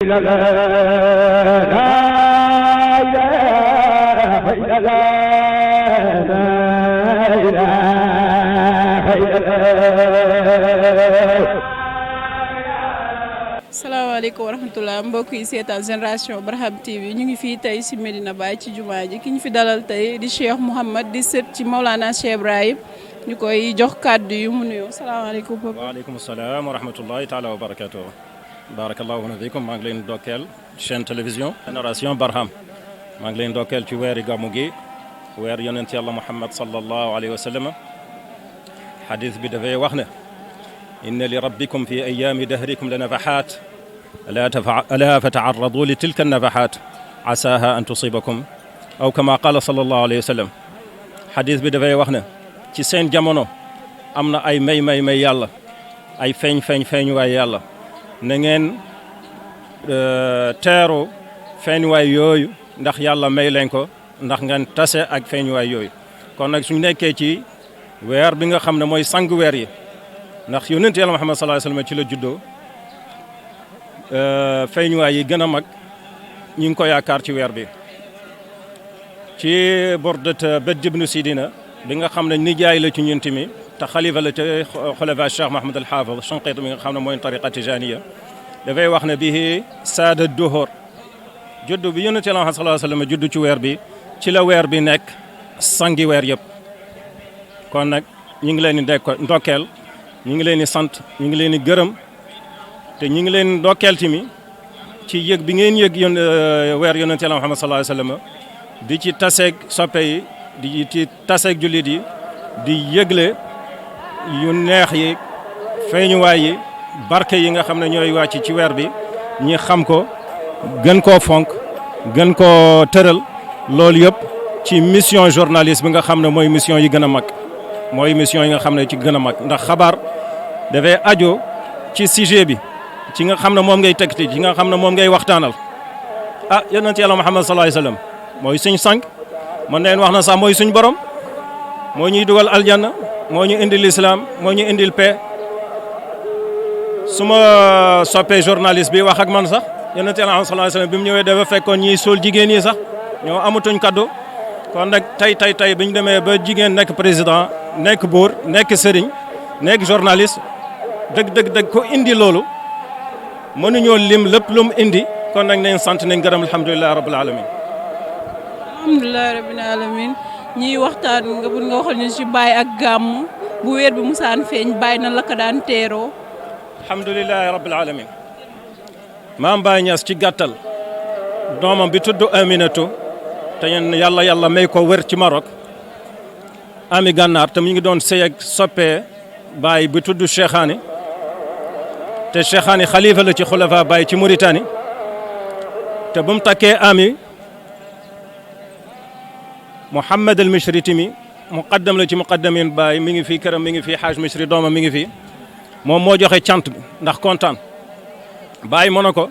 salaamaaleykum wa rahmatulah mbokk yi seetaan Génération Barham TV ñu ngi fii tey si Medina Baye ci jumaa ji ki ñu fi dalal tey di Cheikh Mouhamad di sët ci Maulana Cheikh Ibrahim ñu koy jox kàddu yu mu nuyoo salaamaaleykum. waaleykum salaam wa rahmatullahi taala wa barakatuh. barakallahu fiikum maa ngi leen dokkeel chaîne télévision Génération Barham maa ngi leen dokkeel ci weeri gàmmu gi weer yonent yàlla Muhammad sallallahu alayhi wa sallam xadis bi dafay wax ne inna li rabbikum fi ayaami dahrikum la nafaxaat alaa fataarradu li tilka nafaxaat asaaha an tusibakum aw kama qaala sallallahu alayhi wa sallam xadis bi dafay wax ne ci seen jamono am na ay may yàlla ay feeñuwaay yàlla na ngeen teeru feeñuwaay yooyu ndax yàlla may leen ko ndax ngeen tase ak feeñuwaay yooyu kon nag suñu nekkee ci weer bi nga xam ne mooy sang weer yi ndax yonent yàlla Muhammad sallallahu alayhi wa sallam ci la juddoo feeñuwaay yi gën a mag ñu ngi ko yaakaar ci weer bi ci bordat Badr ibn Sidina bi nga xam ne nijaay la ci ñun tamit te xalifa la te xulafa Cheikh Mahamad al Hafiz Shanqiti mi nga xam ne mooy tariqa tijaniya dafay wax ne bii saada duhur juddu bi yonent yàlla Muhammad sallallahu alayhi wa sallam juddu ci weer bi ci la weer bi nekk sangi weer yëpp kon nag ñu ngi leen di ndokkeel ñu ngi leen di sant ñu ngi leen di gërëm te ñu ngi leen ndokkeel tamit ci yëg bi ngeen yëg weer yonent yàlla Muhammad sallallahu alayhi wa sallam di ci taseeg soppe yi di ci taseeg jullit yi di yëgle yu neex yi feeñuwaay yi barke yi nga xam ne ñooy wàcc ci weer bi ñi xam ko gën koo fonk gën koo tëral loolu yëpp ci mission journaliste bi nga xam ne mooy mission yi gën a mag mooy mission yi nga xam ne ci gën a mag ndax xabaar dafay ajo ci sujet bi ci nga xam ne moom ngay tegti ci nga xam ne moom ngay waxtaanal yonent yàlla Muhammad sallallahu alayhi wasallam mooy suñ sang mën neen wax na sax mooy suñ borom moo ñuy dugal aljanna moo ñu indil islam moo ñu indil paix su ma soppee journaliste bi wax ak man sax yonent yàlla Muhammad sallallahu alayhi wasallam bi mu ñëwee dafa fekkoon ñiy suul jigéen yi sax ñoo amatuñ kaddu kon nag tey bi ñu demee ba jigéen nekk président nekk buur nekk sëriñ nekk journaliste dëgg ko indi loolu mënuñoo lim lépp lu mu indi kon nag nañ sant nañ gërëm alhamdulilah rabbil alamin alhamdulilah rabbil alamin ñiy waxtaan nga bun nga waxal ñu ci Baye ak gàmm bu weer bi musaan feeñ Baye na la ko daan teeroo alhamdulilah rabbil alamin maam Baye Niass ci gàttal doomam bi tudd Aminatu te yàlla may ko wër ci Maroc ami gànnaar te mu ngi doon sëy ak soppee Baye bi tudd Cheikhani te Cheikhani xalifa la ci xulafa Baye ci Mauritanie te bu mu takkee ami Mouhamed al Mishri timi muqaddam la ci muqaddamin Baye mi ngi fii këram mi ngi fii Haj Mishri doomam mi ngi fii moom moo joxe cant bi ndax kontaan Baye mën na ko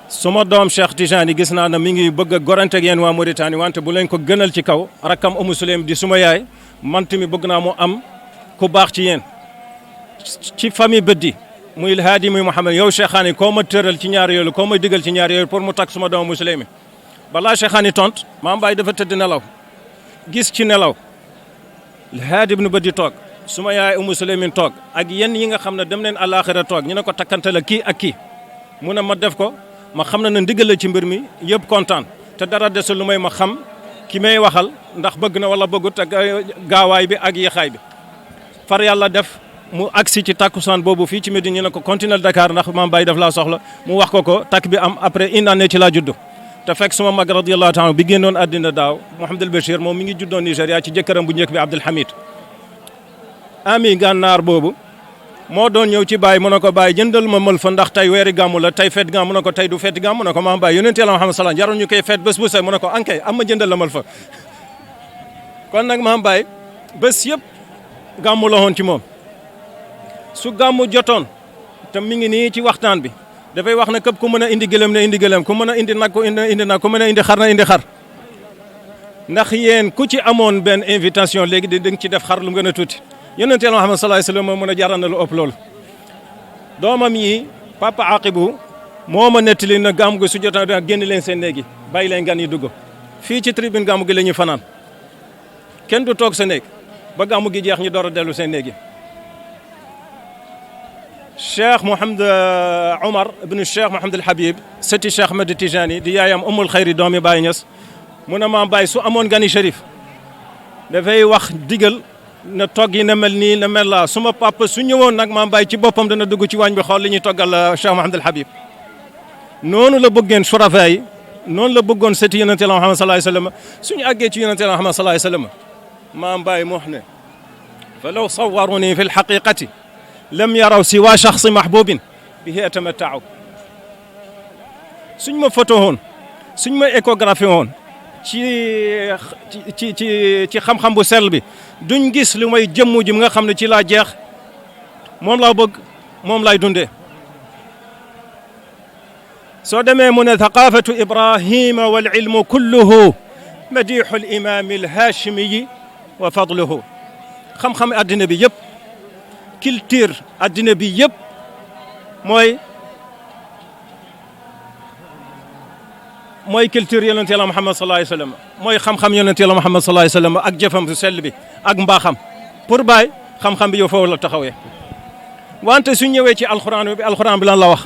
suma doom Cheikh Tijani gis naa ne mi ngi bëgg a gorante ak yéen waa Mauritanie wante bu leen ko gënal ci kaw rakkam Umu Sulaym di suma yaay man tamit bëgg naa mu am ku baax ci yéen ci famille bëddi muy El Hadi muy Mouhamed yow Cheikhani koo ma tëral ci ñaar yooyu koo ma digal ci ñaar yooyu pour mu takk suma doom Umu Sulaym balaa Cheikhani tont maam Baye dafa tëdd nelaw gis ci nelaw El Hadi ibn bëddi toog suma yaay Umu Sulaym toog ak yenn yi nga xam ne dem neen àllaaxira toog ñu ne ko takkante la kii ak kii mu ne ma def ko ma xam na ndigal la ci mbir mi yëpp kontaan te dara desul lu may ma xam ki may waxal ndax bëgg na wala bëggut ak gaawaay bi ak yéexaay bi far yàlla def mu agsi ci takkusaan boobu fii ci Médine ñu ne ko continuer Dakar ndax maam Baye daf laa soxla mu wax ko takk bi am après une année ci laa juddu te fekk suma mag radiyallahu taala bi génnoon àddina daaw Mouhamed El Bachir moom mi ngi juddoon Nigéria ci jëkkëram bu njëkk bi Abdul Hamid ami gànnaar boobu moo doon ñëw ci Baye mu ne ko Baye jëndal ma mël fa ndax tey weeri gàmmu la tey feet gàmmu mu ne ko tey du feet gàmmu mu ne ko maam Baye yonent Yàlla Muhammad sallallahu alayhi wasallam jarul ñu koy feet bés bu say mu ne ko ankay am ma jëndal la mël fa kon nag maam Baye bés yëpp gàmmu la woon ci moom su gàmmu jotoon te mi ngi nii ci waxtaan bi dafay wax ne képp ku mën a indi gëlëm ne indi gëlëm ku mën a indi nag ku indi nag ku mën a indi xar na indi xar ndax yéen ku ci amoon benn invitation léegi di nga ci def xar lu gën a tuuti yonent Yàlla Muhammad sallallahu alayhi wasallam moo mën a jaral na lu ëpp loolu doomam yi papa Aqibu moo ma nettali na gàmm gi su jotaa da génn leen seen néegi bàyyi leen gan yi dugg fii ci tribune gàmm gi la ñuy fanaan kenn du toog sa néeg ba gàmm gi jeex ñu door a dellu seen néegi Cheikh Mouhamed Omar ibnu Cheikh Mouhamed El Habib sëti Cheikh Ahmed Tijani di yaayam umul xayri doomi Baye Niass mu ne maam Baye su amoon gani Chérif dafay wax digal na togg yi na mel nii na mel laa suma papa su ñëwoon nag maam Baye ci boppam dana dugg ci waañ bi xool li ñuy toggal Cheikh Mouhamed El Habib noonu la bëggeen surafa yi noonu la bëggoon sëti yonente la Muhammad sallallahu alayhi wa sallam suñu àggee ci yonente la Muhammad sallallahu alayhi wa sallam maam Baye mu wax ne fa law sawaruni fi lxaqiqati lam yaraw siwa shaxsi mahbubin bihi atamattau suñ ma photo woon suñ ma échographie woon ci xam-xam bu sell bi duñ gis lu may jëmmu ji nga xam ne ci laa jeex moom laa bëgg moom laay dundee soo demee mu ne thaqafatu ibrahima wal ilmu kulluhu madixu l imami l hachimiyi wa fadluhu xam-xam addina bi yëpp culture addina bi yëpp mooy culture yonent Yàlla Muhammad sallallahu alayhi wa sallam mooy xam-xam yonent Yàlla Muhammad sallallahu alayhi wa sallam ak jëfam su sell bi ak mbaaxam pour Baye xam-xam bi yow foofu la taxawee wante su ñëwee ci alxuraan bi lan la wax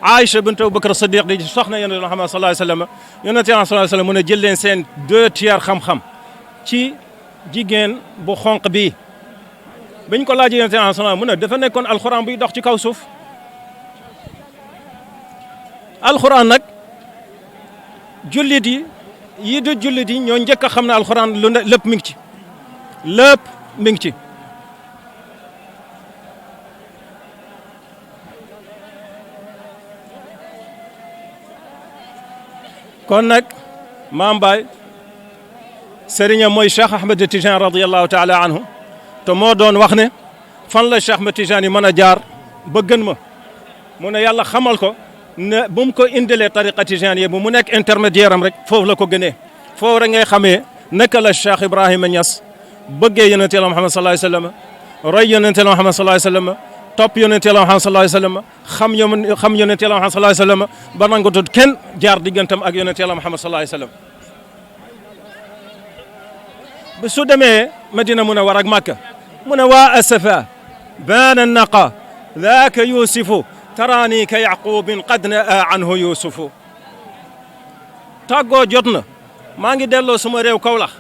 Aïcha bint Abubakar Siddiq di soxna yonent Yàlla Muhammad sallallahu alayhi wa sallam yonent Yàlla sallallahu alayhi wa sallam mu ne jël leen seen 2 tiers xam-xam ci jigéen bu xonq bi biñ ko laajee yonent Yàlla sallallahu mu ne dafa nekkoon alxuraan buy dox ci kaw suuf alxuraan nag jullit yi du jullit yi ñoo njëkk a xam ne alxuraan lu ne lépp mi ngi ci lépp mi ngi ci kon nag maam Baye sëriñam mooy Cheikh Ahmed Tijani radiyallahu taala anhu te moo doon wax ne fan la Cheikh Ahmed Tijani mën a jaar ba gën ma mu ne yàlla xamal ko ne bu mu ko indilee tariqa Tijani bu mu nekk intermédiaire am rek foofu la ko gënee foofu rek ngay xamee naka la Cheikh Ibrahima Niass bëggee yonente Yàlla Muhammad sallallahu alayhi wa sallam roy yonente Yàlla Muhammad sallallahu alayhi wa sallam topp yonente Yàlla Muhammad sallallahu alayhi wa sallam xam yonente Yàlla Muhammad sallallahu alayhi wa sallam ba nangatut kenn jaar diggantam ak yonente Yàlla Muhammad sallallahu alayhi wa sallam ba su demee Madina Munawwara ak Makka mu ne waa asafa baana naqa daaka yusufu taraani ka yaqubin qad naa anhu yusufu tàggoo jot na maa ngi delloo suma réew Kawlax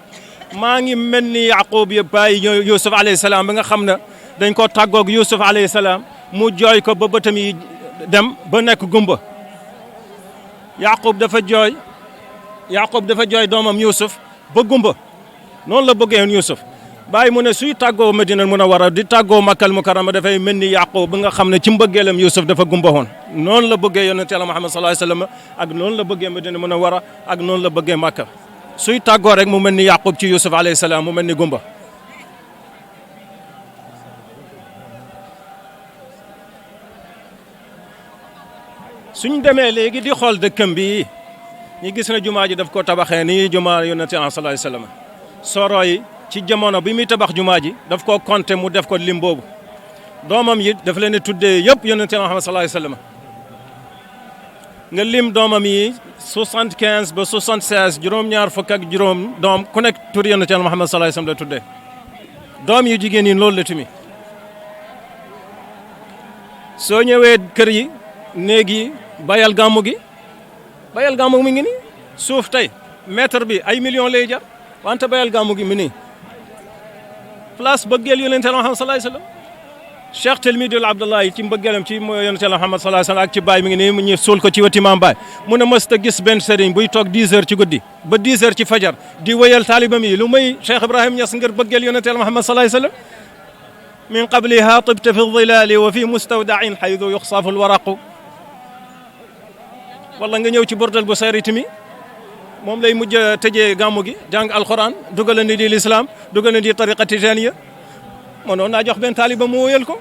maa ngi mel ni yaqub yëpp bàyyi yusuf alayhi salaam bi nga xam ne dañ ko tàggoog yusuf alayhi salaam mu jooy ko ba bëtam yi dem ba nekk gumba yaqub dafa jooy doomam yusuf ba gumba noonu la bëggee woon yusuf bàyyi mu ne suy tàggoo Madina Munawwara di tàggoo Makkal Mukarrama dafay mel ni Yaqub bi nga xam ne ci mbëggeelam Yusuf dafa gumba woon noonu la bëggee yonent Yàlla Muhammad sallallahu alayhi wa sallam ak noonu la bëggee Madina Munawwara ak noonu la bëggee Makka suy tàggoo rek mu mel ni Yaqub ci Yusuf alayhi salaam mu mel ni gumba suñ demee léegi di xool dëkkam bi ñu gis na jumaa ji daf ko tabaxee ni jumaa yonent Yàlla sallallahu alayhi wa sallam soro yi ci jamono bi muy tabax jumaa ji daf koo compter mu def ko lim boobu doomam yi daf leen tuddee yëpp yonente Muhammad sallallahu alayhi wa sallam nga lim doomam yi 75 ba 76 juróom-ñaar fukk ak juróom doom ku nekk tur yonente Muhammad sallallahu alayhi wa sallam la tuddee doom yu jigéen yi loolu la timi soo ñëwee kër yi néeg yi bayal gàmmu mi ngi nii suuf tey mètre bi ay millions lay jar wante bayal gàmmu gi mi nii place bëggeel yonente Yàlla Muhammad sallallahu alayhi wa sallam Cheikh Tilmidul Abdullahi ci mbëggeelam ci yonente Yàlla Muhammad sallallahu alayhi wa sallam ak ci baay mi ngi nii mu ñu suul ko ci wetu Maam Baay mu ne mës ta gis benn sëriñ buy toog 10 heures ci guddi ba 10 heures ci fajar di wéyal taalibam yi lu may Cheikh Ibrahim Niass ngir bëggeel yonente Yàlla Muhammad sallallahu alayhi wa sallam min qabliha tibta fi dhilali wa fi mustawdain haythu yuxsafu alwaraqu wala nga ñëw ci bordal bu sayri timi moom lay mujj a tëjee gàmmu gi jàng alxuraan dugal na di l'islam dugal na di tariqa tijaniya mënoon naa jox benn taaliba mu woyal ko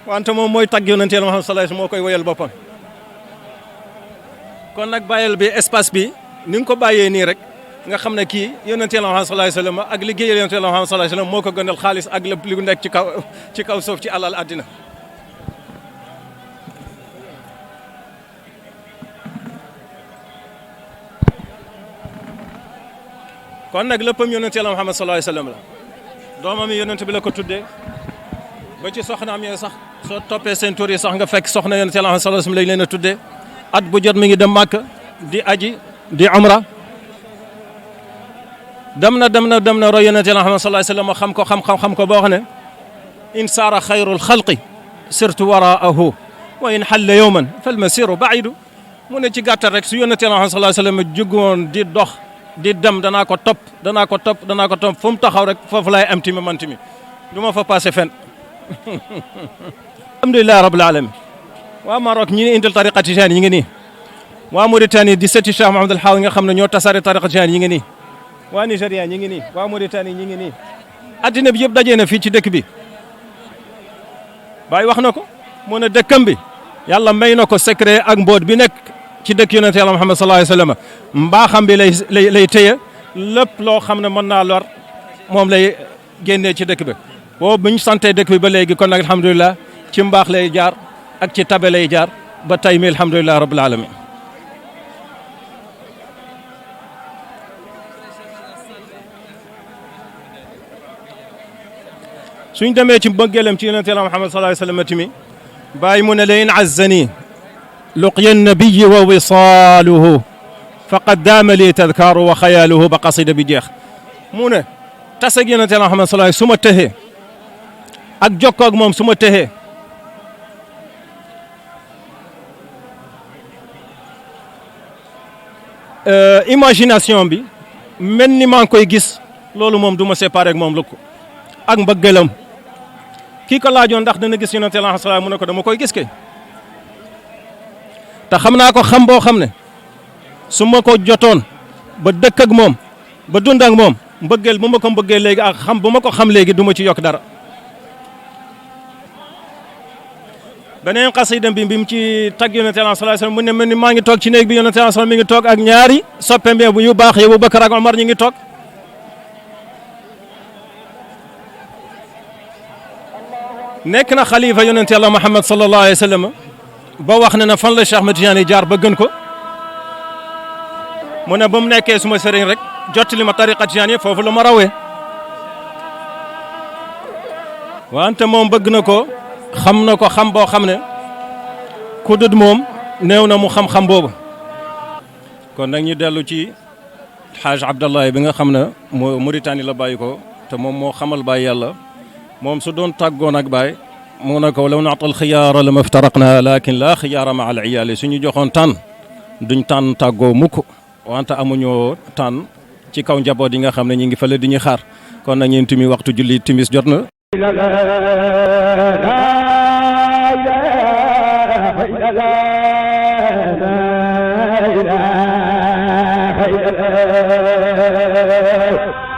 wante moom mooy tagg yonente Yàlla Muhammad sallallahu alayhi wasallam moo koy woyal boppam kon nag bàyyil bi espace bi ni nga ko bàyyee nii rek nga xam ne kii yonente Yàlla Muhammad sallallahu alayhi wasallam ak liggéeyal yonente Yàlla Muhammad sallallahu alayhi wasallam moo ko gënal xaalis ak lépp li nekk ci kaw suuf ci alal àddina kon nag léppam yonent yàlla Muhammad sallallahu alayhi wa sallam la doomam yi yonent bi la ko tuddee ba ci soxnaam yee sax soo toppee seen tur yi sax nga fekk soxna yonent yàlla Muhammad sallallahu alayhi wa sallam lañ leen a tuddee at bu jot mi ngi dem Màkka di aji di umra dem na roy yonent yàlla Muhammad sallallahu alayhi wa sallam xam ko boo xam ne in saara xayrul xalqi sirtu waraahu wa in xalla yowman fal masiru baidu mu ne ci gàttal rek su yonent yàlla Muhammad sallallahu alayhi wa sallam jugoon di dox di dem danaa ko topp fu mu taxaw rek foofu laay am timi man timi du ma fa passé fen alhamdulilah rabbil alamin waa Maroc ñi indil tariqa tijaan yi ngi nii waa Mauritanie di sëti Cheikh Mouhamed El Hawi nga xam ne ñoo tasaare tariqa tijaan yi ngi nii waa Nigéria ñi ngi nii waa Mauritanie ñi ngi nii addina bi yëpp dajee na fii ci dëkk bi Baay wax na ko mu ne dëkkam bi yàlla may na ko secret ak mboot bi nekk ci dëkk yonent yàlla Muhammad sallallahu alayhi wa sallam mbaaxam bi lay téye lépp loo xam ne mën naa lor moom lay génnee ci dëkk bi boobu bu ñu santee dëkk bi ba léegi kon nag alhamdulilah ci mbaax lay jaar ak ci tabe lay jaar ba tey mi alhamdulilah rabbil alamin suñ demee ci mbëggeelam ci yonent yàlla Muhammad sallallahu alayhi wa sallam timi bàyyi mu ne la in azzani luqya nabiyi wa wisaaluhu faqad daama li tadkaaru wa xayaaluhu ba qasida bi jeex mu ne taseg yonent yàlla Muhammad sallallahu su ma texee ak jokkoo ak moom su ma texee imagination bi mel ni maa ngi koy gis loolu moom du ma séparé ak moom lu ko ak mbëggeelam kii ko laajoon ndax dana gis yonent yàlla sallallahu mu ne ko dama koy gis kay te xam naa ko xam boo xam ne su ma ko jotoon ba dëkk ak moom ba dund ak moom mbëggeel bu ma ko mbëggee léegi ak xam bu ma ko xam léegi du ma ci yokk dara beneen xasida bi mu ci tagg yonent yàlla sallallahu alayhi wasallam mu ne mel ni maa ngi toog ci néeg bi yonent yàlla sallallahu mi ngi toog ak ñaari soppeem bu yu baax yi Abu Bakar ak Omar ñi ngi toog nekk na xalifa yonent yàlla Muhammad sallallahu alayhi wasallam ba wax ne na fan la Cheikh Ahmed Tidiane jaar ba gën ko mu ne ba mu nekkee suma sëriñ rek jottali ma tariqa Tidiane foofu la ma rawee wante moom bëgg na ko xam boo xam ne ku dut moom néew na mu xam-xam boobu kon nag ñu dellu ci Xaaj Abdallahi bi nga xam ne Mauritanie la bàyyi ko te moom moo xamal Baay yàlla moom su doon tàggoon ak Baay mu ne ko law na'tal xiyaara la maftaraqna lakin la xiyaara ma al iyaali suñu joxoon tànn duñ tànn tàggoo mukk wante amuñoo tànn ci kaw njaboot yi nga xam ne ñu ngi fële di ñu xaar kon nag ñeenti mi waxtu julli timis jot na la